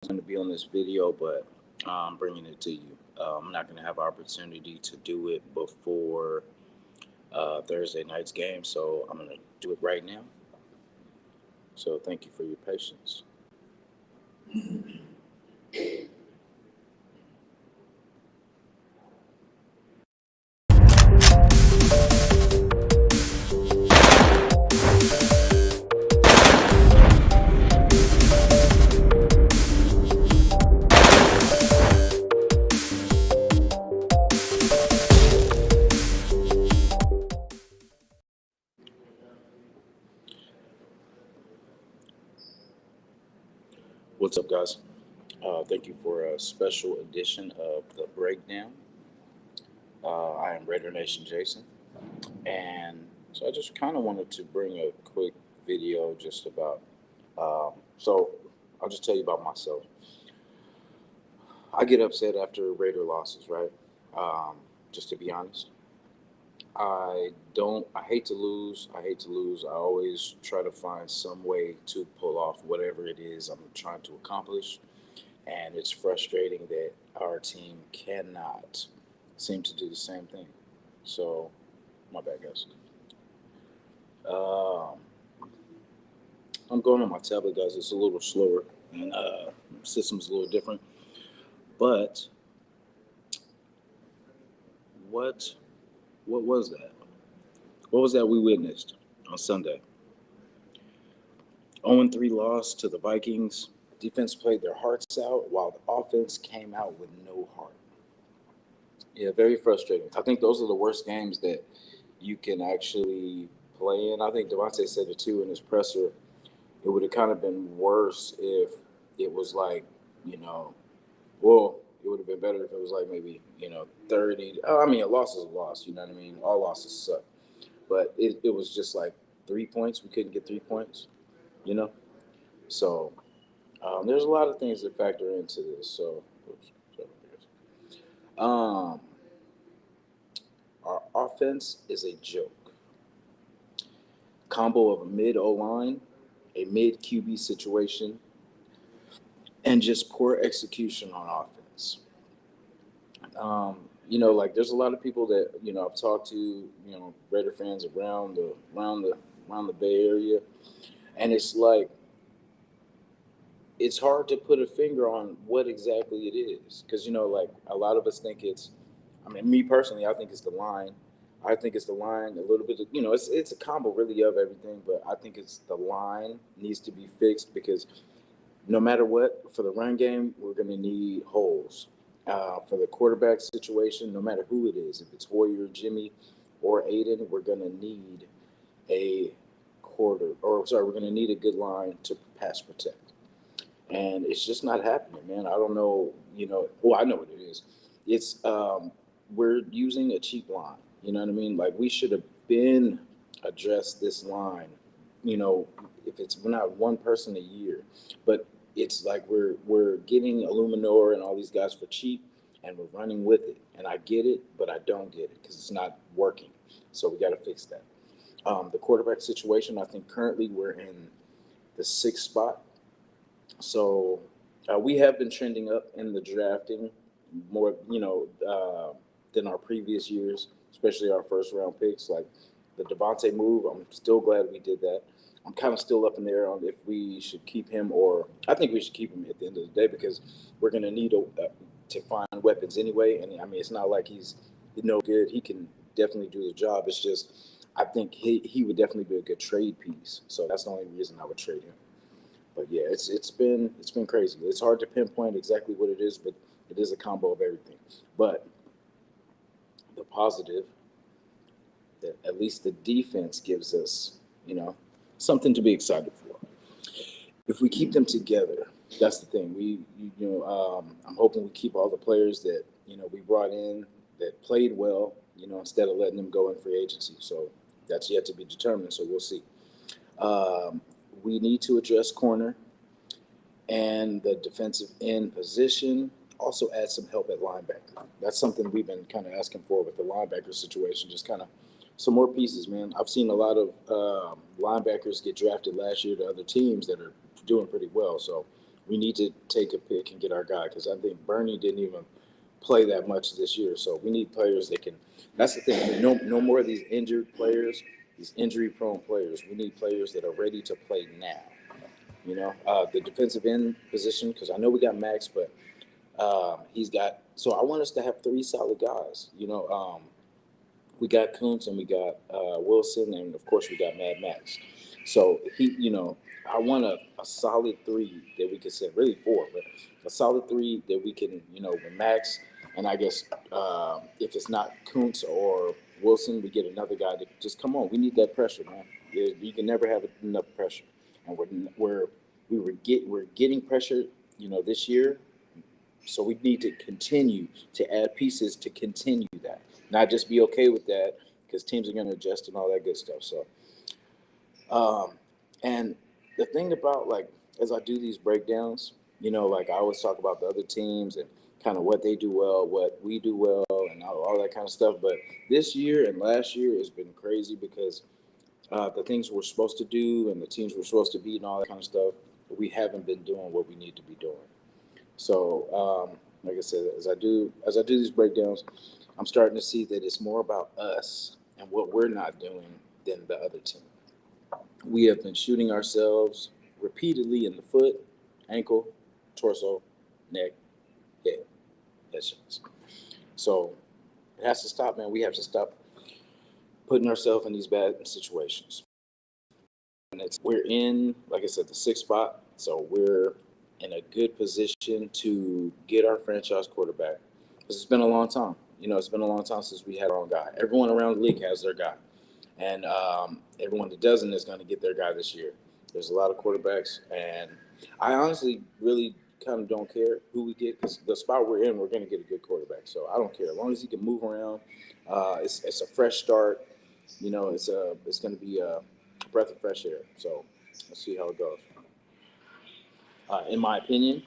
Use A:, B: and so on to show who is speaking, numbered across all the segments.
A: going to be on this video, but I'm bringing it to you. I'm not going to have opportunity to do it before Thursday night's game, so I'm going to do it right now. So thank you for your patience. What's up, guys? Thank you for a special edition of the breakdown. I am Raider Nation Jason, and so I just kind of wanted to bring a quick video just about. So I'll just tell you about myself. I get upset after Raider losses, right? Um, just to be honest, I don't. I hate to lose. I hate to lose. I always try to find some way to pull off whatever it is I'm trying to accomplish, and it's frustrating that our team cannot seem to do the same thing. So, my bad, guys. Um, I'm going on my tablet, guys. It's a little slower, and system's a little different. But what what was that? What was that we witnessed on Sunday? 0-3 loss to the Vikings. Defense played their hearts out while the offense came out with no heart. Yeah, very frustrating. I think those are the worst games that you can actually play in. I think Devontae said it too in his presser. It would have kind of been worse if it was like, you know, well, it would have been better if it was like maybe, 30. I mean, a loss is a loss, you know what I mean? All losses suck. But it was just like 3 points. We couldn't get 3 points, you know? So there's a lot of things that factor into this. So, oops, sorry, um, our offense is a joke. Combo of a mid O line, a mid QB situation, and just poor execution on offense. Like there's a lot of people that I've talked to, Raider fans around the Bay Area, and it's like it's hard to put a finger on what exactly it is because like a lot of us think it's. I mean, me personally, I think it's the line. I think it's the line a little bit. It's a combo really of everything, but I think it's the line needs to be fixed because no matter what, for the run game, we're going to need holes. For the quarterback situation, no matter who it is, if it's Hoyer, Jimmy, or Aiden, we're going to need a we're going to need a good line to pass protect. And it's just not happening, man. I don't know, I know what it is. It's we're using a cheap line. You know what I mean? Like we should have been addressed this line. You know, if it's we're not one person a year, but it's like we're getting Illuminor and all these guys for cheap, and we're running with it. And I get it, but I don't get it because it's not working. So we got to fix that. The quarterback situation, I think currently we're in the sixth spot. So we have been trending up in the drafting more, than our previous years, especially our first round picks. Like the Devontae move, I'm still glad we did that. I'm kind of still up in the air on if we should keep him or I think we should keep him at the end of the day because we're going to need to find weapons anyway. And I mean, it's not like he's no good. He can definitely do the job. It's just I think he would definitely be a good trade piece. So that's the only reason I would trade him. But yeah, it's been crazy. It's hard to pinpoint exactly what it is, but it is a combo of everything. But the positive that at least the defense gives us, something to be excited for. If we keep them together, that's the thing. I'm hoping we keep all the players that we brought in that played well, instead of letting them go in free agency. So that's yet to be determined. So we'll see. Um, we need to address corner and the defensive end position. Also, add some help at linebacker. That's something we've been kind of asking for with the linebacker situation. Just kind of some more pieces, man. I've seen a lot of linebackers get drafted last year to other teams that are doing pretty well. So we need to take a pick and get our guy because I think Bernie didn't even play that much this year. So we need players that can. That's the thing. No more of these injured players, these injury-prone players. We need players that are ready to play now. The defensive end position because I know we got Max, but he's got. So I want us to have three solid guys. We got Kuntz and we got Wilson, and of course we got Mad Max. So I want a solid three that we can send, really four, but a solid three that we can, with Max, and I guess if it's not Kuntz or Wilson, we get another guy to just come on. We need that pressure, man. You can never have enough pressure, and we're getting pressure, this year. So we need to continue to add pieces to continue that, not just be okay with that because teams are going to adjust and all that good stuff. So, and the thing about as I do these breakdowns, I always talk about the other teams and kind of what they do well, what we do well, and all that kind of stuff. But this year and last year has been crazy because the things we're supposed to do and the teams we're supposed to beat and all that kind of stuff, we haven't been doing what we need to be doing. So, like I said, as I do these breakdowns, I'm starting to see that it's more about us and what we're not doing than the other team. We have been shooting ourselves repeatedly in the foot, ankle, torso, neck, head, headshots. So it has to stop, man. We have to stop putting ourselves in these bad situations. And we're in, like I said, the sixth spot. So we're in a good position to get our franchise quarterback. Because it's been a long time. It's been a long time since we had our own guy. Everyone around the league has their guy. And everyone that doesn't is going to get their guy this year. There's a lot of quarterbacks. And I honestly really kind of don't care who we get because the spot we're in, we're going to get a good quarterback. So I don't care. As long as he can move around, it's a fresh start. It's going to be a breath of fresh air. So let's see how it goes. In my opinion,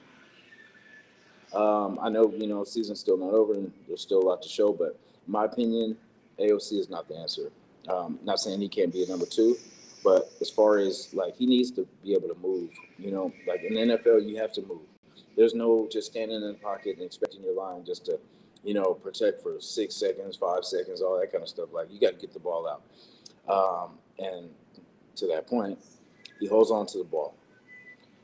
A: I know, season's still not over and there's still a lot to show, but in my opinion, AOC is not the answer. Not saying he can't be a number two, but as far as he needs to be able to move, in the NFL, you have to move. There's no just standing in the pocket and expecting your line just to, protect for 6 seconds, 5 seconds, all that kind of stuff. You got to get the ball out. And to that point, he holds on to the ball.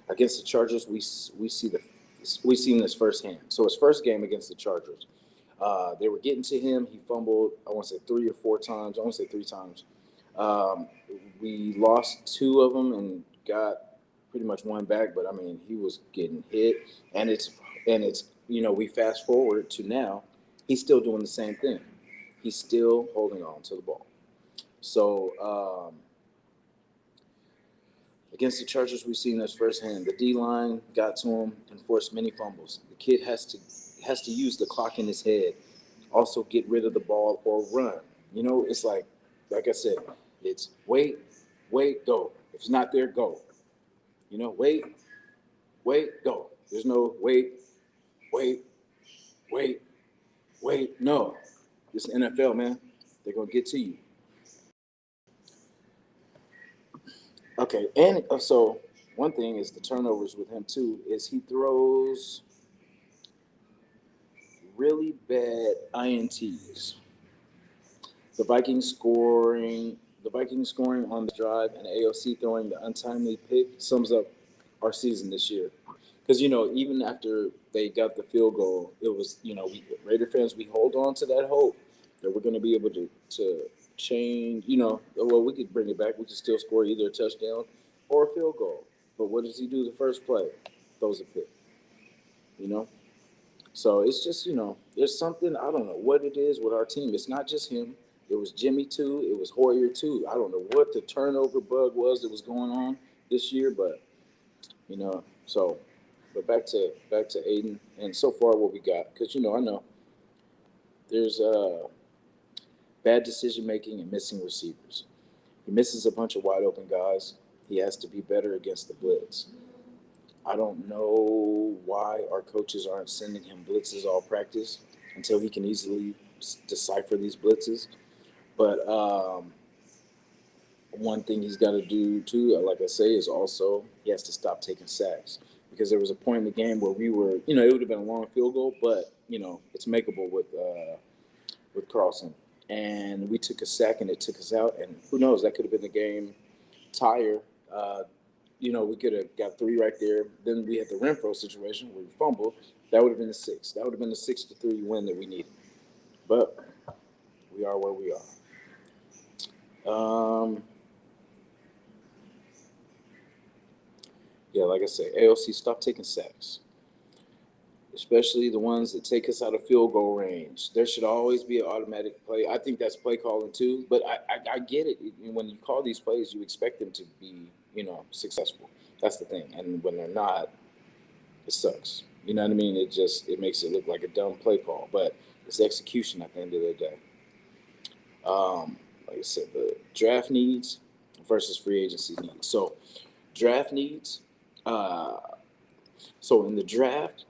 A: Against the Chargers, we seen this firsthand. So his first game against the Chargers, they were getting to him. He fumbled, I want to say 3 or 4 times. I want to say 3 times. We lost 2 of them and got pretty much 1 back. But I mean, he was getting hit, and it's we fast forward to now, he's still doing the same thing. He's still holding on to the ball. So. Against the Chargers, we've seen this firsthand. The D-line got to him and forced many fumbles. The kid has to use the clock in his head, also get rid of the ball or run. It's like I said, it's wait, go. If it's not there, go. Wait, go. There's no wait. No, this is NFL, man. They're gonna get to you. Okay, and so one thing is the turnovers with him too is he throws really bad INTs. The Vikings scoring on the drive and AOC throwing the untimely pick sums up our season this year. Because even after they got the field goal, it was we Raider fans, we hold on to that hope that we're going to be able to change, well, we could bring it back. We could still score either a touchdown or a field goal. But what does he do the first play? Throws a pick, So it's just, there's something, I don't know what it is with our team. It's not just him. It was Jimmy too. It was Hoyer too. I don't know what the turnover bug was that was going on this year, but, so, but back to Aiden. And so far what we got, because, I know there's bad decision-making and missing receivers. He misses a bunch of wide-open guys. He has to be better against the blitz. I don't know why our coaches aren't sending him blitzes all practice until he can easily decipher these blitzes. But one thing he's got to do, too, like I say, is also he has to stop taking sacks. because there was a point in the game where we were, it would have been a long field goal, but it's makeable with Carlson, and we took a sack and it took us out, and who knows, that could have been the game tire. Uh, we could have got three right there. Then we had the Renfro situation where we fumbled. That would have been the six. That would have been the 6-3 win that we needed. But we are where we are. Yeah, like I say, AOC, stop taking sacks, especially the ones that take us out of field goal range. There should always be an automatic play. I think that's play calling too, but I get it. When you call these plays, you expect them to be, successful. That's the thing. And when they're not, it sucks. You know what I mean? It makes it look like a dumb play call, but it's execution at the end of the day. Like I said, the draft needs versus free agency needs. So draft needs. So in the draft,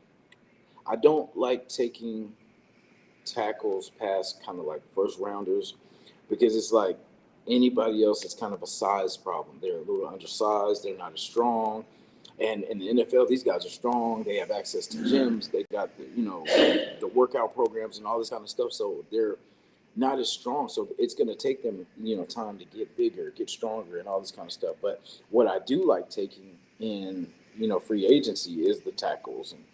A: I don't like taking tackles past kind of like first rounders because it's like anybody else, it's kind of a size problem. They're a little undersized. They're not as strong. And in the NFL, these guys are strong. They have access to gyms. They got the workout programs and all this kind of stuff. So they're not as strong. So it's going to take them, time to get bigger, get stronger, and all this kind of stuff. But what I do like taking in, free agency is the tackles, and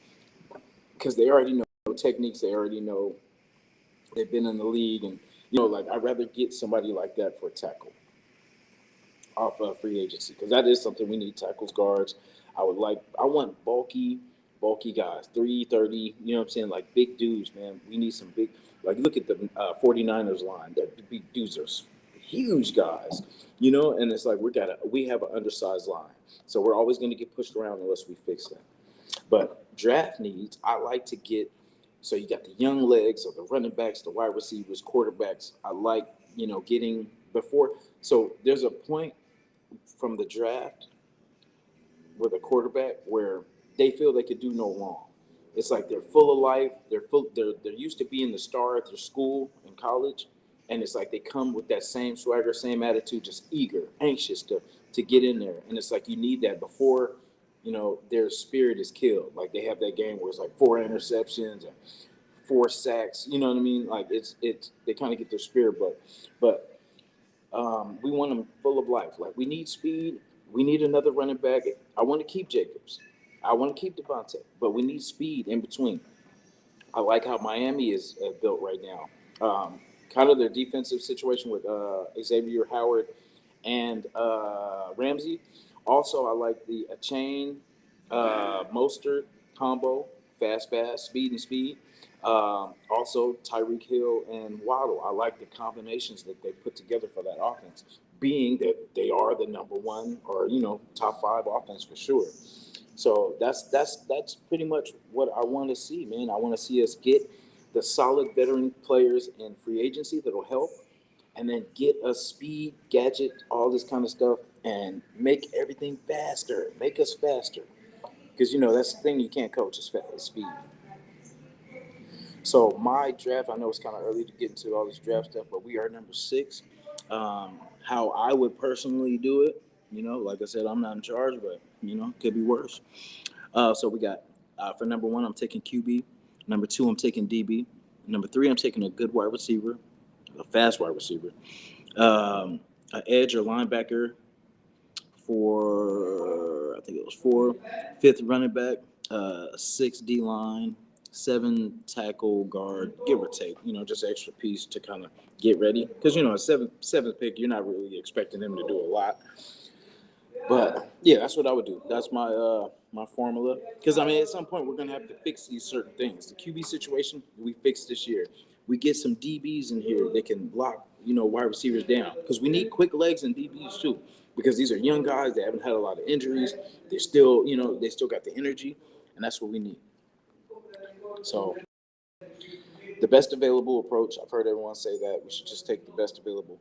A: because they already know techniques, they already know they've been in the league, and like I'd rather get somebody like that for a tackle off of free agency because that is something we need. Tackles, guards. I want bulky guys, 330. You know what I'm saying? Like big dudes, man. We need some big. Like look at the 49ers line. The big dudes are huge guys, and it's like we have an undersized line, so we're always going to get pushed around unless we fix that. But draft needs, I like to get. So you got the young legs of the running backs, the wide receivers, quarterbacks. I like getting before. So there's a point from the draft with a quarterback where they feel they could do no wrong. It's like they're full of life. They're used to being the star at their school and college, and it's like they come with that same swagger, same attitude, just eager, anxious to get in there. And it's like you need that before, their spirit is killed. Like they have that game where it's like 4 interceptions and 4 sacks. You know what I mean? Like it's they kind of get their spirit, but we want them full of life. Like we need speed. We need another running back. I want to keep Jacobs. I want to keep Devontae, but we need speed in between. I like how Miami is built right now. Kind of their defensive situation with Xavier Howard and Ramsey. Also, I like the chain Mostert combo, fast, speed and speed. Also, Tyreek Hill and Waddle. I like the combinations that they put together for that offense, being that they are the number one or top 5 offense for sure. So that's pretty much what I want to see, man. I want to see us get the solid veteran players in free agency that'll help, and then get us speed, gadget, all this kind of stuff, and make everything faster. Make us faster, because that's the thing you can't coach is speed. So my draft, I know it's kind of early to get into all this draft stuff, but we are number 6. How I would personally do it, like I said, I'm not in charge, but could be worse. So we got for number 1, I'm taking QB. Number 2, I'm taking DB. Number 3, I'm taking a good wide receiver, a fast wide receiver, an edge or linebacker for I think it was 4, 5th running back, 6 D line, 7 tackle guard, give or take. Just an extra piece to kind of get ready because a seventh pick, you're not really expecting them to do a lot. But yeah, that's what I would do. That's my formula. Because at some point we're gonna have to fix these certain things. The QB situation we fixed this year. We get some DBs in here that can block, wide receivers down. Because we need quick legs and DBs too. Because these are young guys. They haven't had a lot of injuries. They're still, they still got the energy, and that's what we need. So the best available approach. I've heard everyone say that we should just take the best available.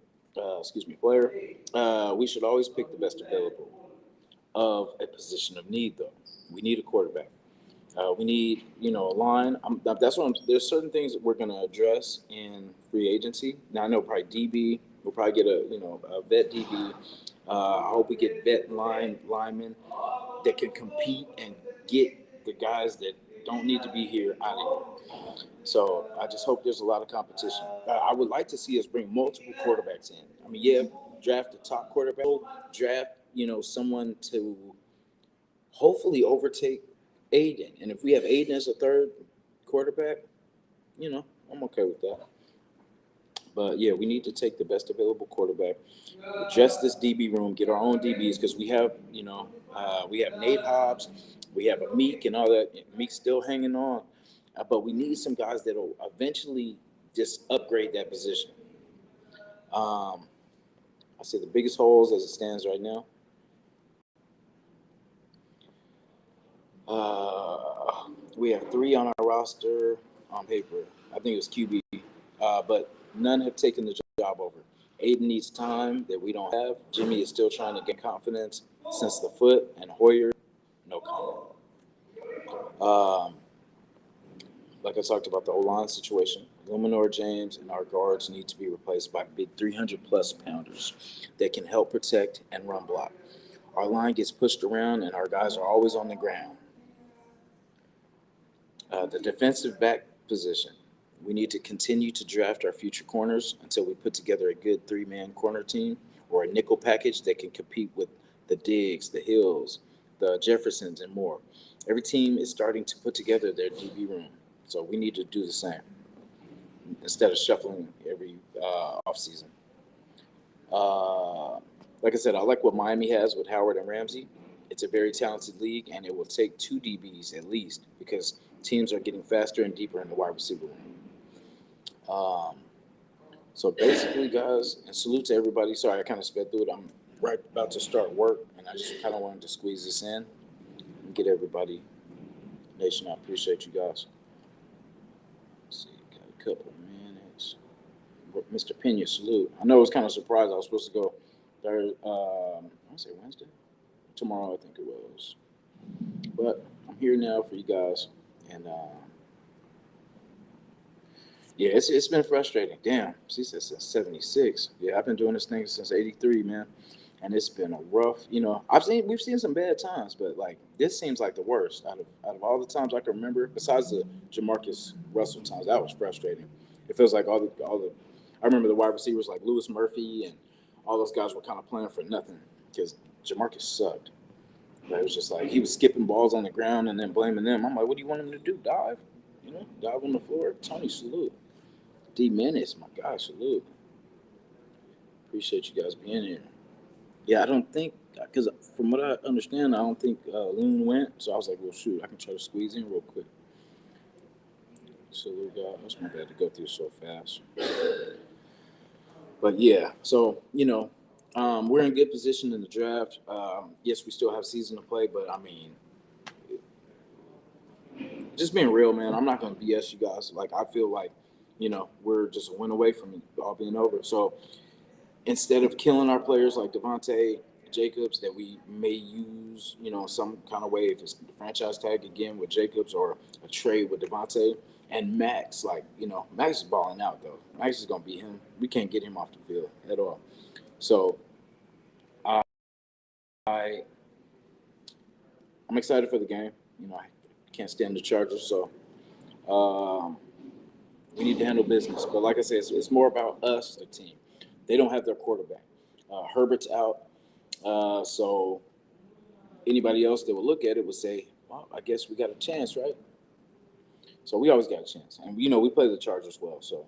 A: Player. We should always pick the best available of a position of need, though. We need a quarterback. We need, a line. There's certain things that we're going to address in free agency. Now, I know probably DB. We'll probably get a vet DB. I hope we get vet linemen that can compete and get the guys that don't need to be here out of here. So I just hope there's a lot of competition. I would like to see us bring multiple quarterbacks in. I mean, yeah, draft the top quarterback, draft, someone to hopefully overtake Aiden. And if we have Aiden as a third quarterback, I'm okay with that. But yeah, we need to take the best available quarterback, adjust this DB room, get our own DBs because we have Nate Hobbs, we have a Meek and all that. Meek's still hanging on, but we need some guys that'll eventually just upgrade that position. Um, I say the biggest holes as it stands right now. We have three on our roster on paper. I think it was QB, but none have taken the job over. Aiden needs time that we don't have. Jimmy is still trying to get confidence since the foot, and Hoyer, no comment. Like I talked about the O-line situation, Luminor James and our guards need to be replaced by big 300-plus pounders that can help protect and run block. Our line gets pushed around, and our guys are always on the ground. The defensive back position. We need to continue to draft our future corners until we put together a good three-man corner team or a nickel package that can compete with the Diggs, the Hills, the Jeffersons, and more. Every team is starting to put together their DB room, so we need to do the same instead of shuffling every offseason. Like I said, I like what Miami has with Howard and Ramsey. It's a very talented league, and it will take two DBs at least because teams are getting faster and deeper in the wide receiver room. So basically, guys, and salute to everybody. Sorry, I kind of sped through it. I'm right about to start work, and I just kind of wanted to squeeze this in and get everybody. Nation, I appreciate you guys. Let's see, got a couple minutes. Mr. Pena, salute. I know it was kind of surprised. I was supposed to go there. I want to say Wednesday. Tomorrow, I think it was. But I'm here now for you guys, and yeah, it's been frustrating. Damn, she said since '76. Yeah, I've been doing this thing since '83, man, and it's been a rough. We've seen some bad times, but like this seems like the worst out of all the times I can remember. Besides the Jamarcus Russell times, that was frustrating. It feels like all the. I remember the wide receivers like Lewis Murphy and all those guys were kind of playing for nothing because Jamarcus sucked. But it was just like he was skipping balls on the ground and then blaming them. I'm like, what do you want him to do? Dive? Dive on the floor? Tony, salute. D Menace, my gosh, salute. Appreciate you guys being here. Yeah, I don't think, because from what I understand, I don't think Loon went. So I was like, well, shoot, I can try to squeeze in real quick. Salute, guys. My bad to go through so fast. But yeah, so, we're in good position in the draft. Yes, we still have season to play, but I mean, just being real, man, I'm not going to BS you guys. Like, I feel like, we're just a win away from it all being over. So instead of killing our players like Devontae Jacobs that we may use, some kind of way, if it's the franchise tag again with Jacobs or a trade with Devontae and Max, Max is balling out, though. Max is going to be him. We can't get him off the field at all. So I'm excited for the game. I can't stand the Chargers, so we need to handle business. But like I said, it's more about us, the team. They don't have their quarterback. Herbert's out, so anybody else that would look at it would say, well, I guess we got a chance, right? So we always got a chance. And, we play the Chargers well, so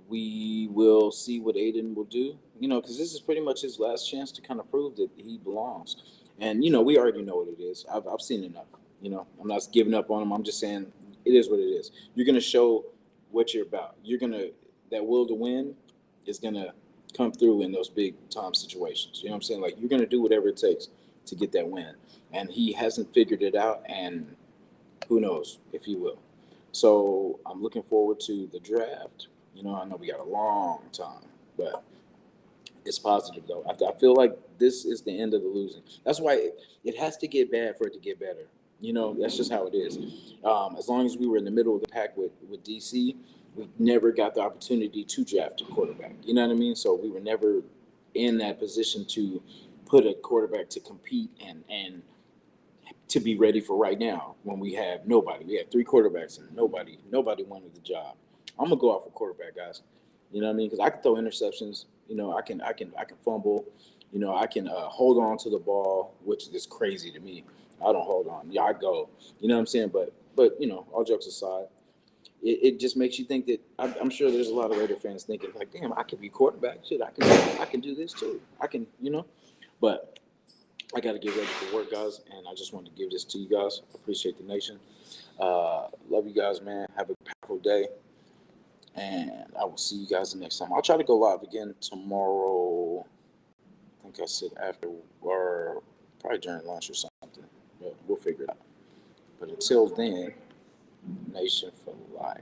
A: we will see what Aiden will do, because this is pretty much his last chance to kind of prove that he belongs. And, we already know what it is. I've seen enough. I'm not giving up on him. I'm just saying it is what it is. You're going to show what you're about. That will to win is going to come through in those big time situations. You know what I'm saying? Like, you're going to do whatever it takes to get that win. And he hasn't figured it out, and who knows if he will. So I'm looking forward to the draft. I know we got a long time, but it's positive, though. I feel like this is the end of the losing. That's why it has to get bad for it to get better. That's just how it is. As long as we were in the middle of the pack with DC, we never got the opportunity to draft a quarterback. You know what I mean? So we were never in that position to put a quarterback to compete and to be ready for right now when we have nobody. We have 3 quarterbacks and nobody wanted the job. I'm gonna go out for quarterback, guys. You know what I mean? Because I can throw interceptions. You know, I can fumble. You know, I can hold on to the ball, which is crazy to me. I don't hold on. Yeah, I go. You know what I'm saying? But you know, all jokes aside, it just makes you think that I'm sure there's a lot of Raider fans thinking like, damn, I could be quarterback. Shit, I can do this too. I can, you know. But I got to get ready for work, guys, and I just wanted to give this to you guys. Appreciate the nation. Love you guys, man. Have a powerful day, and I will see you guys the next time. I'll try to go live again tomorrow. I think I said after or probably during lunch or something. But we'll figure it out. But until then, Nation for life.